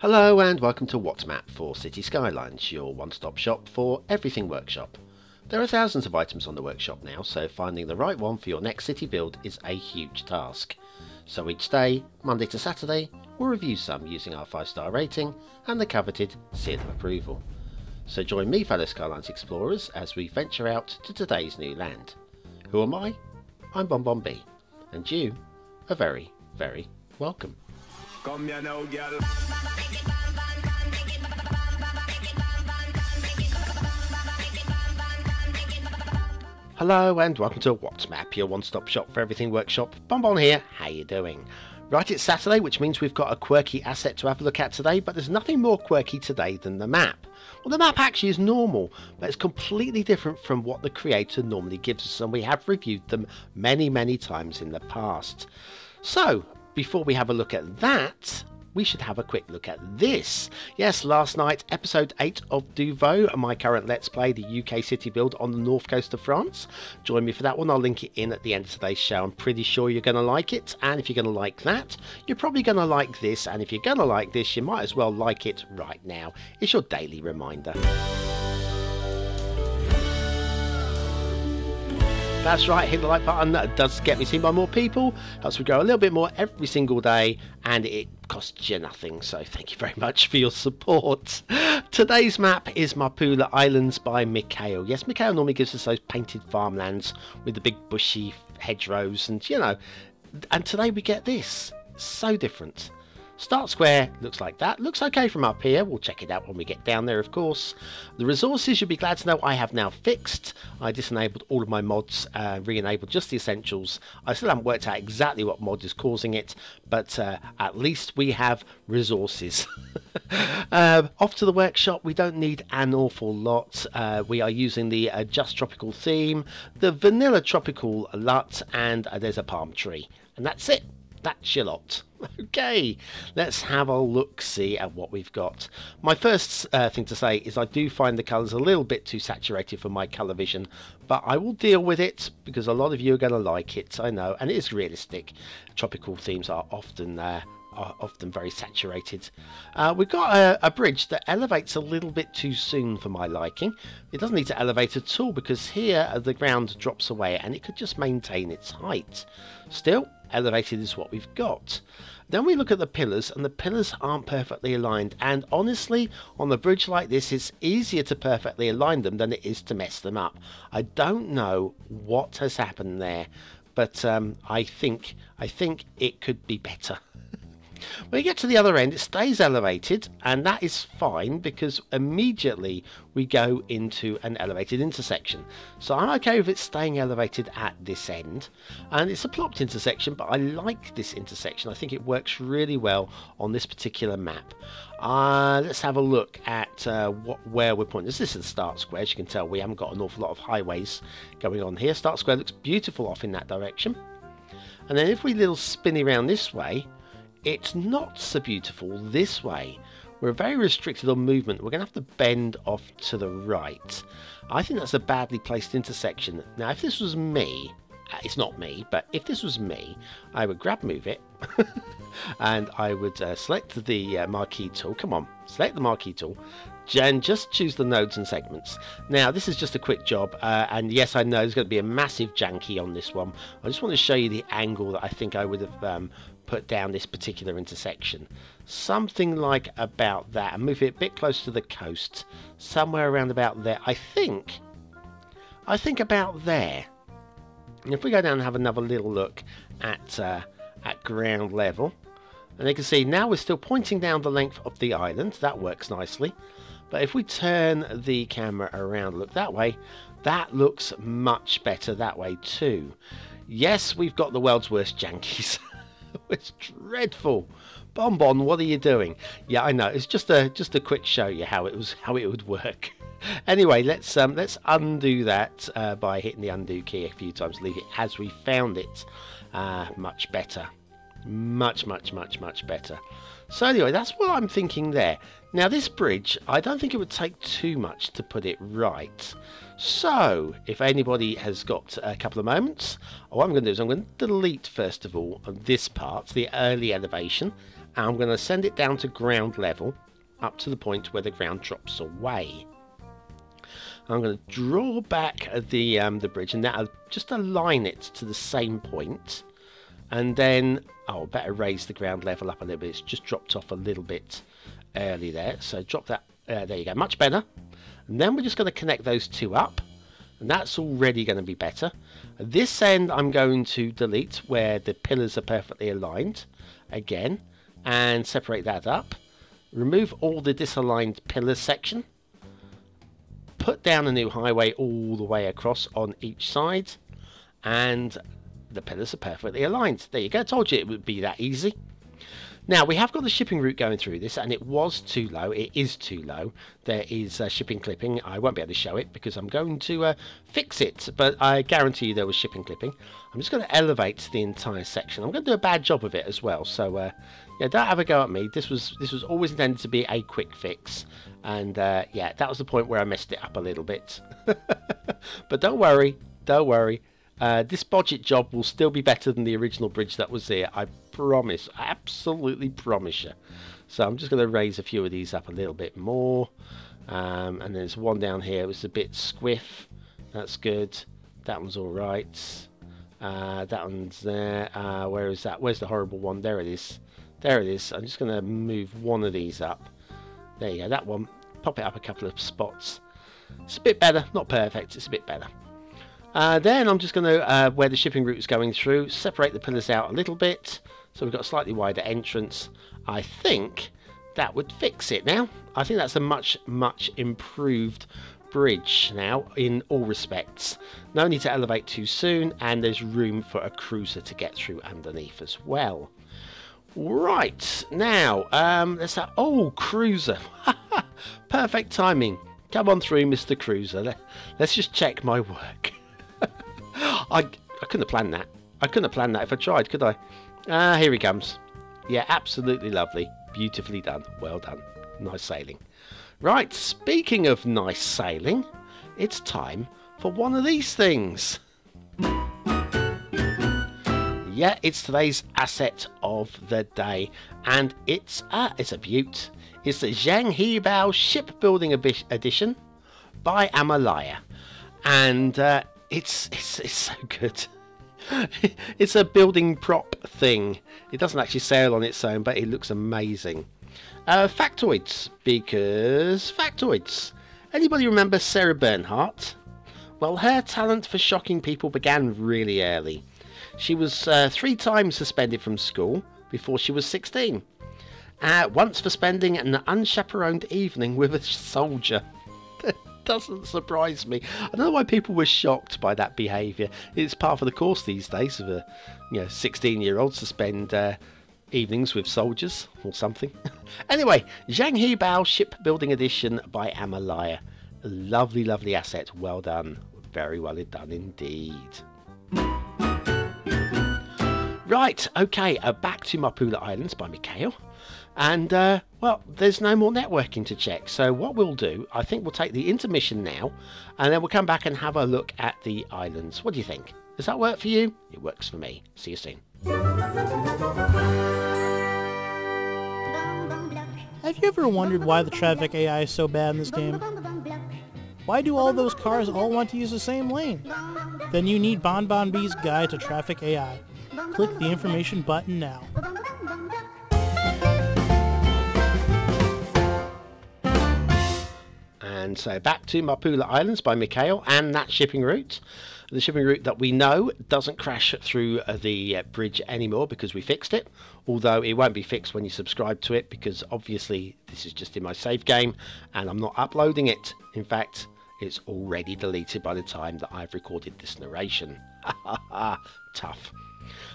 Hello and welcome to What's Map for Cities Skylines, your one-stop shop for everything workshop. There are thousands of items on the workshop now, so finding the right one for your next city build is a huge task. So each day, Monday to Saturday, we'll review some using our 5-star rating and the coveted seal of approval. So join me, fellow Skylines explorers, as we venture out to today's new land. Who am I? I'm BonBonB, and you are very, very welcome. Come here now, girl. Hello and welcome to What's Map, your one-stop shop for everything workshop. BonBon here, how you doing? Right, it's Saturday, which means we've got a quirky asset to have a look at today, but there's nothing more quirky today than the map. Well, the map actually is normal, but it's completely different from what the creator normally gives us, and we have reviewed them many times in the past. So, before we have a look at that, we should have a quick look at this. Yes, last night, episode 8 of Duvo, my current Let's Play, the UK city build on the north coast of France. Join me for that one. I'll link it in at the end of today's show. I'm pretty sure you're going to like it, and if you're going to like that, you're probably going to like this, and if you're going to like this, you might as well like it right now. It's your daily reminder. That's right, hit the like button. That does get me seen by more people, helps me grow a little bit more every single day, and it costs you nothing, so thank you very much for your support. Today's map is Maapula Islands by Mikael. Yes, Mikael normally gives us those painted farmlands with the big bushy hedgerows, and you know, and today we get this. So different. Start square looks like that. Looks okay from up here. We'll check it out when we get down there, of course. The resources, you'll be glad to know, I have now fixed. I disenabled all of my mods, re-enabled just the essentials. I still haven't worked out exactly what mod is causing it, but at least we have resources. Off to the workshop. We don't need an awful lot. We are using the Just Tropical theme, the Vanilla Tropical LUT, and there's a palm tree. And that's it. That's your lot. Okay, let's have a look-see at what we've got. My first thing to say is I do find the colours a little bit too saturated for my colour vision, but I will deal with it because a lot of you are going to like it, I know, and it is realistic. Tropical themes are often very saturated. We've got a bridge that elevates a little bit too soon for my liking. It doesn't need to elevate at all because here the ground drops away and it could just maintain its height. Still, elevated is what we've got. Then we look at the pillars, and the pillars aren't perfectly aligned, and honestly on a bridge like this it's easier to perfectly align them than it is to mess them up. I don't know what has happened there, but I think it could be better. When you get to the other end, it stays elevated, and that is fine because immediately we go into an elevated intersection. So I'm okay with it staying elevated at this end, and it's a plopped intersection, but I like this intersection. I think it works really well on this particular map. Let's have a look at where we're pointing. This is the start square. As you can tell, we haven't got an awful lot of highways going on here. Start square looks beautiful off in that direction, and then if we little spin around this way, it's not so beautiful this way. We're very restricted on movement. We're going to have to bend off to the right. I think that's a badly placed intersection. Now, if this was me, it's not me, but if this was me, I would grab move it and I would select the marquee tool. Come on, select the marquee tool and just choose the nodes and segments. Now, this is just a quick job, and yes, I know there's going to be a massive janky on this one. I just want to show you the angle that I think I would have put down this particular intersection. Something like about that, and move it a bit close to the coast, somewhere around about there. I think about there. And if we go down and have another little look at ground level, and you can see now we're still pointing down the length of the island. That works nicely. But if we turn the camera around, look that way, that looks much better that way too. Yes, we've got the world's worst jankies. It's dreadful. BonBon, what are you doing? Yeah, I know. It's just a quick show you how it would work. Anyway, let's undo that by hitting the undo key a few times. Leave it as we found it. Much better. Much better. So anyway, that's what I'm thinking there. Now this bridge, I don't think it would take too much to put it right. So if anybody has got a couple of moments, what I'm going to do is I'm going to delete first of all this part, the early elevation, and I'm going to send it down to ground level up to the point where the ground drops away. I'm going to draw back the bridge, and that'll just align it to the same point. And then, oh, better raise the ground level up a little bit. It's just dropped off a little bit early there. So drop that, there you go, much better. And then we're just going to connect those two up. And that's already going to be better. At this end, I'm going to delete where the pillars are perfectly aligned again. And separate that up. Remove all the disaligned pillar section. Put down a new highway all the way across on each side. And the pillars are perfectly aligned. There you go. I told you it would be that easy. Now we have got the shipping route going through this, and it was too low. It is too low. There is shipping clipping. I won't be able to show it because I'm going to fix it, but I guarantee you there was shipping clipping. I'm just going to elevate the entire section. I'm going to do a bad job of it as well. So yeah, don't have a go at me. This was always intended to be a quick fix, and yeah, that was the point where I messed it up a little bit. But don't worry, don't worry. This budget job will still be better than the original bridge that was there. I promise. I absolutely promise you. So I'm just going to raise a few of these up a little bit more. And there's one down here. It was a bit squiff. That's good. That one's all right. That one's there. Where is that? Where's the horrible one? There it is. There it is. I'm just going to move one of these up. There you go. That one. Pop it up a couple of spots. It's a bit better. Not perfect. It's a bit better. Then I'm just going to, where the shipping route is going through, separate the pillars out a little bit. So we've got a slightly wider entrance. I think that would fix it now. I think that's a much improved bridge now in all respects. No need to elevate too soon, and there's room for a cruiser to get through underneath as well. Right, now, let's have, oh, cruiser. Perfect timing. Come on through, Mr. Cruiser. Let's just check my work. I couldn't have planned that. I couldn't have planned that if I tried, could I? Here he comes. Yeah, absolutely lovely. Beautifully done. Well done. Nice sailing. Right, speaking of nice sailing, it's time for one of these things. Yeah, it's today's asset of the day, and it's a beaut. It's the Zhang Hebao Shipbuilding Edition by Myola, and it's so good. It's a building prop thing. It doesn't actually sail on its own, but it looks amazing. Factoids, because factoids. Anybody remember Sarah Bernhardt? Well, her talent for shocking people began really early. She was 3 times suspended from school before she was 16. Once for spending an unchaperoned evening with a soldier. Doesn't surprise me. I don't know why people were shocked by that behaviour. It's part of the course these days of a 16-year-old to spend evenings with soldiers or something. Anyway, Zhang Hebao Shipbuilding Edition by Myola. Lovely, lovely asset. Well done. Very well done indeed. Right, okay, back to Maapula Islands by Mikhail. And, well, there's no more networking to check. So what we'll do, I think we'll take the intermission now, and then we'll come back and have a look at the islands. What do you think? Does that work for you? It works for me. See you soon. Have you ever wondered why the traffic AI is so bad in this game? Why do all those cars all want to use the same lane? Then you need BonBonB's Guide to Traffic AI. Click the information button now. And so back to Maapula Islands by Mikhail and that shipping route. The shipping route that we know doesn't crash through the bridge anymore because we fixed it. Although it won't be fixed when you subscribe to it because obviously this is just in my save game and I'm not uploading it. In fact, it's already deleted by the time that I've recorded this narration. Tough.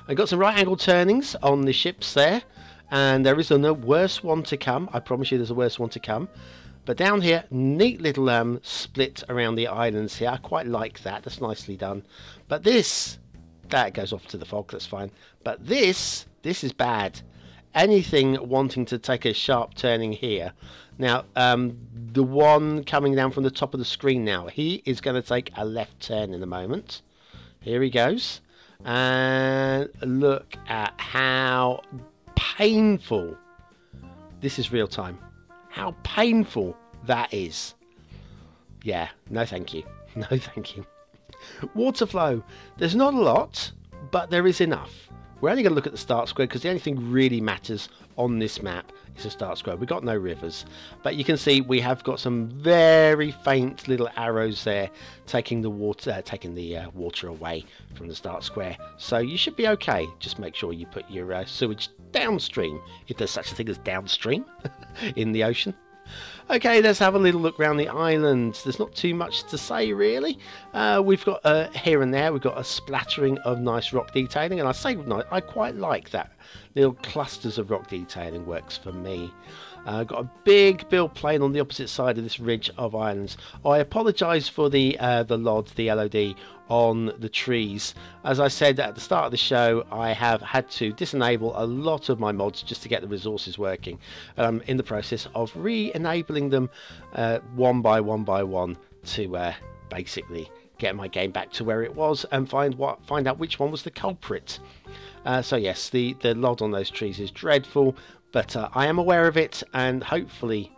I've got some right angle turnings on the ships there, and there is a worse one to come. I promise you there's a worse one to come. But down here, neat little split around the islands here. I quite like that. That's nicely done. But this that goes off to the fog, that's fine. But this is bad. Anything wanting to take a sharp turning here. Now, the one coming down from the top of the screen now, he is going to take a left turn in a moment. Here he goes. And look at how painful, this is real time, how painful that is. Yeah, no thank you. No thank you. Water flow. There's not a lot, but there is enough. We're only going to look at the start square because the only thing really matters on this map is the start square. We've got no rivers, but you can see we have got some very faint little arrows there taking the water away from the start square. So you should be okay. Just make sure you put your sewage downstream, if there's such a thing as downstream in the ocean. Okay, let's have a little look around the island. There's not too much to say really. We've got here and there, we've got a splattering of nice rock detailing, and I say I quite like that. Little clusters of rock detailing works for me. Got a big build plane on the opposite side of this ridge of islands. I apologise for the LOD on the trees. As I said at the start of the show, I have had to disable a lot of my mods just to get the resources working. In the process of re-enabling them one by one to basically get my game back to where it was and find out which one was the culprit. So yes, the LOD on those trees is dreadful, but I am aware of it, and hopefully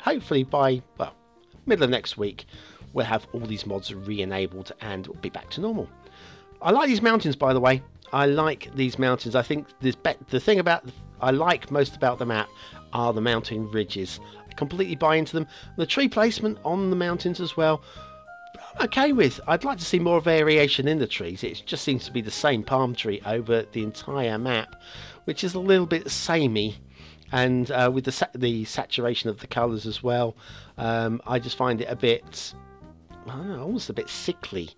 by, well, middle of next week, we'll have all these mods re-enabled and we'll be back to normal. I like these mountains, by the way. I like these mountains. I think the thing I like most about the map are the mountain ridges. I completely buy into them. The tree placement on the mountains as well, I'm okay with. I'd like to see more variation in the trees. It just seems to be the same palm tree over the entire map, which is a little bit samey. And with the saturation of the colours as well, I just find it a bit, I don't know, almost a bit sickly.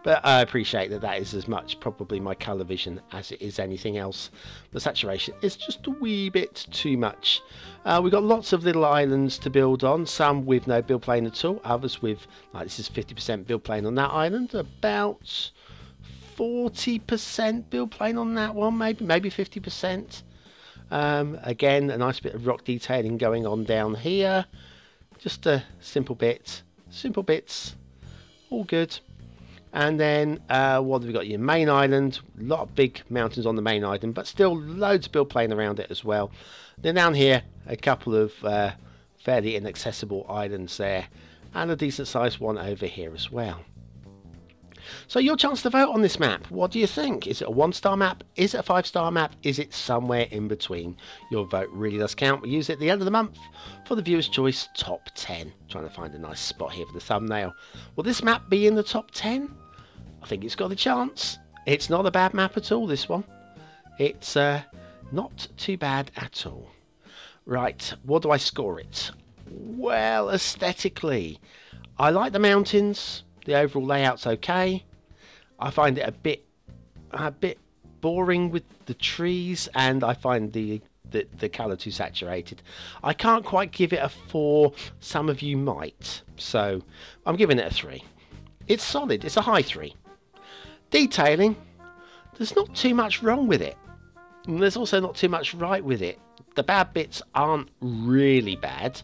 But I appreciate that is as much probably my colour vision as it is anything else. The saturation is just a wee bit too much. We've got lots of little islands to build on, some with no build plane at all, others with, like this is 50% build plane on that island, about 40% build plane on that one, maybe 50%. Again, a nice bit of rock detailing going on down here. Just a simple bits, all good. And then what have we got? Your main island, a lot of big mountains on the main island, but still loads of build plane around it as well. Then down here, a couple of fairly inaccessible islands there, and a decent sized one over here as well. So your chance to vote on this map, what do you think? Is it a 1-star map? Is it a 5-star map? Is it somewhere in between? Your vote really does count. We use it at the end of the month for the viewer's choice top 10. Trying to find a nice spot here for the thumbnail. Will this map be in the top 10? I think it's got a chance. It's not a bad map at all, this one. It's not too bad at all. Right, what do I score it? Well, aesthetically, I like the mountains. The overall layout's okay. I find it a bit boring with the trees, and I find the colour too saturated. I can't quite give it a 4. Some of you might, so I'm giving it a 3. It's solid. It's a high 3. Detailing, there's not too much wrong with it, and there's also not too much right with it. The bad bits aren't really bad,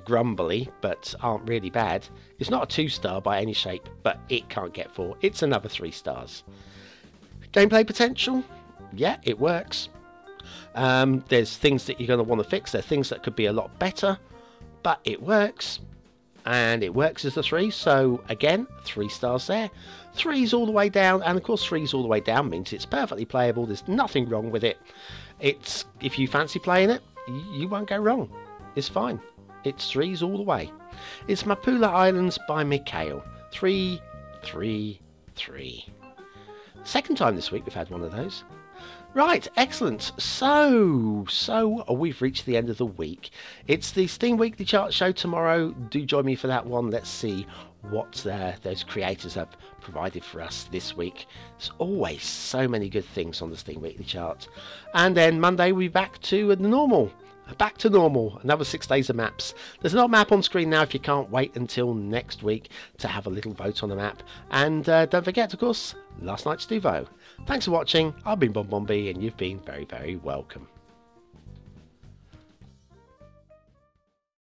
grumbly, but aren't really bad. It's not a 2-star by any shape, but it can't get 4. It's another 3 stars. Gameplay potential, yeah, it works. There's things that you're going to want to fix. There are things that could be a lot better, but it works. And it works as a 3, so again, 3 stars there. 3's all the way down, and of course 3's all the way down means it's perfectly playable. There's nothing wrong with it. It's, if you fancy playing it, you won't go wrong. It's fine. It's 3's all the way. It's Maapula Islands by Mikhail. 3, 3, 3. Second time this week we've had one of those. Right, excellent. So we've reached the end of the week. It's the Steam Weekly Chart show tomorrow. Do join me for that one. Let's see what those creators have provided for us this week. There's always so many good things on the Steam Weekly Chart. And then Monday we'll be back to the normal. back to normal. Another 6 days of maps. There's another map on screen now if you can't wait until next week to have a little vote on the map. And don't forget, of course, last night's Duvo. Thanks for watching. I've been BonBonB and you've been very, very welcome.